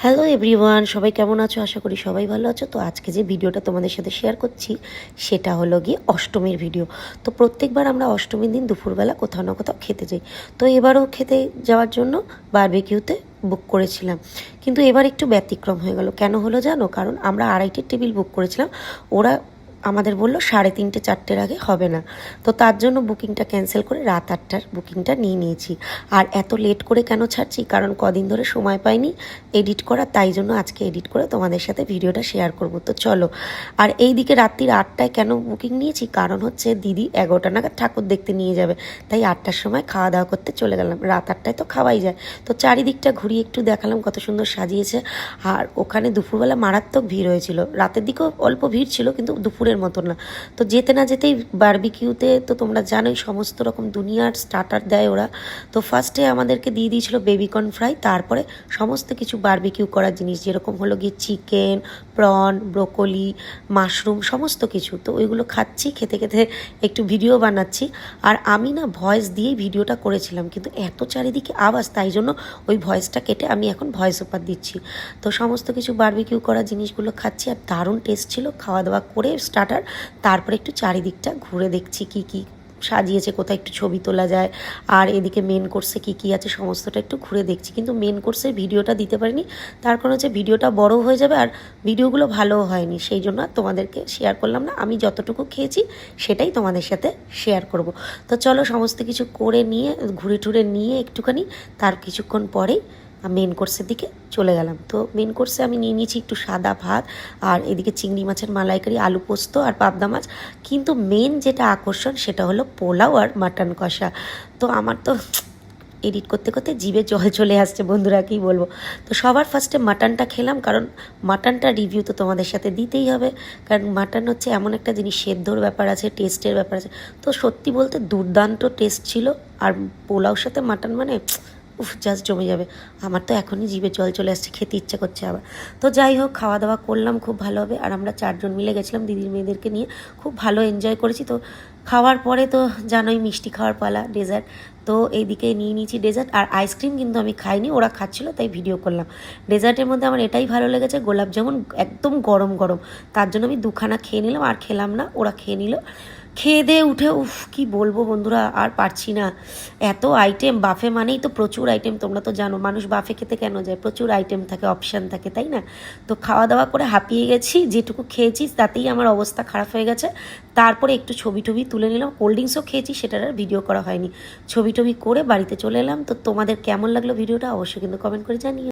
Hello everyone, সবাই কেমন আছো? আশা করি সবাই ভালো আছো। তো আজকে যে ভিডিওটা তোমাদের সাথে শেয়ার করছি সেটা হলো গিয়ে অষ্টমীর ভিডিও। তো প্রত্যেকবার আমরা অষ্টমীর দিন দুপুরবেলা কোথাও না কোথাও খেতে যাই। তো এবারও খেতে যাওয়ার জন্য বারবিকিউতে বুক করেছিলাম, কিন্তু এবার একটু ব্যতিক্রম হয়ে গেল। কেন হলো জানো? কারণ আমরা আড়াইটের টেবিল বুক করেছিলাম, ওরা আমাদের বললো 3:30 4টের আগে হবে না। তো তার জন্য বুকিংটা ক্যান্সেল করে রাত 8টার বুকিংটা নিয়ে নিয়েছি। আর এত লেট করে কেন ছাড়ছি? কারণ কদিন ধরে সময় পাইনি এডিট করা, তাই জন্য আজকে এডিট করে তোমাদের সাথে ভিডিওটা শেয়ার করব। তো চলো। আর এই দিকে রাত্রির 8টায় কেন বুকিং নিয়েছি? কারণ হচ্ছে দিদি 11টা নাগাদ ঠাকুর দেখতে নিয়ে যাবে, তাই 8টার সময় খাওয়া দাওয়া করতে চলে গেলাম। রাত 8টায় তো খাওয়াই যায়। তো চারিদিকটা ঘুরিয়ে একটু দেখালাম কত সুন্দর সাজিয়েছে। আর ওখানে দুপুরবেলা মারাত্মক ভিড় হয়েছিল, রাতের দিকেও অল্প ভিড় ছিল, কিন্তু দুপুরের মতো না। তো যেতে না যেতেই বারবিকিউতে তো তোমরা জানোই সমস্ত রকম দুনিয়ার স্টার্টার দেয় ওরা। তো ফার্স্টে আমাদেরকে দিয়ে দিয়েছিল বেবিকর্ন ফ্রাই, তারপরে সমস্ত কিছু বারবিকিউ করার জিনিস, যেরকম হলো গিয়ে চিকেন, প্রন, ব্রোকলি, মাশরুম, সমস্ত কিছু। তো ওইগুলো খাচ্ছি, খেতে খেতে একটু ভিডিও বানাচ্ছি। আর আমি না ভয়েস দিয়েই ভিডিওটা করেছিলাম, কিন্তু এত চারিদিকে আওয়াজ, তাই জন্য ওই ভয়েসটা কেটে আমি এখন ভয়েস ওভার দিচ্ছি। তো সমস্ত কিছু বারবিকিউ করা জিনিসগুলো খাচ্ছি, আর দারুণ টেস্ট ছিল। খাওয়া দাওয়া করে স্টার্টার, তারপরে একটু চারিদিকটা ঘুরে দেখছি কি কি সাজিয়েছে, কোথায় একটু ছবি তোলা যায়। আর এদিকে মেন কোর্সে কী কী আছে সমস্তটা একটু ঘুরে দেখছি, কিন্তু মেন কোর্সের ভিডিওটা দিতে পারিনি। তার কারণ হচ্ছে ভিডিওটা বড় হয়ে যাবে, আর ভিডিওগুলো ভালোও হয়নি, সেই জন্য আর তোমাদেরকে শেয়ার করলাম না। আমি যতটুকু খেয়েছি সেটাই তোমাদের সাথে শেয়ার করব। তো চলো, সমস্ত কিছু করে নিয়ে ঘুরে টুরে নিয়ে একটুখানি তার কিছুক্ষণ পরেই মেন কোর্সের দিকে চলে গেলাম। তো মেন কোর্সে আমি নিয়ে নিয়েছি একটু সাদা ভাত, আর এদিকে চিংড়ি মাছের মালাইকারি, আলু পোস্ত আর পাবদা মাছ। কিন্তু মেন যেটা আকর্ষণ সেটা হলো পোলাও আর মাটন কষা। তো আমার তো এডিট করতে করতে জিভে জল চলে আসছে বন্ধুরা, কী বলবো। তো সবার ফার্স্টে মাটনটা খেলাম, কারণ মাটনটা রিভিউ তো তোমাদের সাথে দিতেই হবে। কারণ মাটন হচ্ছে এমন একটা জিনিস, সেদ্ধর ব্যাপার আছে, টেস্টের ব্যাপার আছে। তো সত্যি বলতে দুর্দান্ত টেস্ট ছিল। আর পোলাওর সাথে মাটন মানে জাস্ট জমে যাবে। আমার তো এখনই জিভে জল চলে আসছে, খেতে ইচ্ছা করছে আবার। তো যাই হোক, খাওয়া দাওয়া করলাম খুব ভালোভাবে। আর আমরা 4জন মিলে গেছিলাম দিদির মেয়েদেরকে নিয়ে, খুব ভালো এনজয় করেছি। তো খাওয়ার পরে তো জানোই মিষ্টি খাওয়ার পালা, ডেজার্ট। তো এইদিকে নিয়ে নিয়েছি ডেজার্ট, আর আইসক্রিম কিন্তু আমি খাইনি, ওরা খাচ্ছিলো তাই ভিডিও করলাম। ডেজার্টের মধ্যে আমার এটাই ভালো লেগেছে, গোলাপ জামুন একদম গরম গরম। তার জন্য আমি 2খানা খেয়ে নিলাম, আর খেলাম না, ওরা খেয়ে নিল। খেয়ে দিয়ে উঠে কি বলবো বন্ধুরা, আর পারছি না। এত আইটেম, বাফে মানেই তো প্রচুর আইটেম। তোমরা তো জানো মানুষ বাফে খেতে কেন যায়, প্রচুর আইটেম থাকে, অপশান থাকে, তাই না? তো খাওয়া দাওয়া করে হাঁপিয়ে গেছি, যেটুকু খেয়েছি তাতেই আমার অবস্থা খারাপ হয়ে গেছে। তারপরে একটু ছবি টবি তুলে নিলাম, কোল্ড ড্রিঙ্কসও খেয়েছি, সেটার আর ভিডিও করা হয়নি। ছবি টবি করে বাড়িতে চলে এলাম। তো তোমাদের কেমন লাগলো ভিডিওটা অবশ্যই কিন্তু কমেন্ট করে জানিও।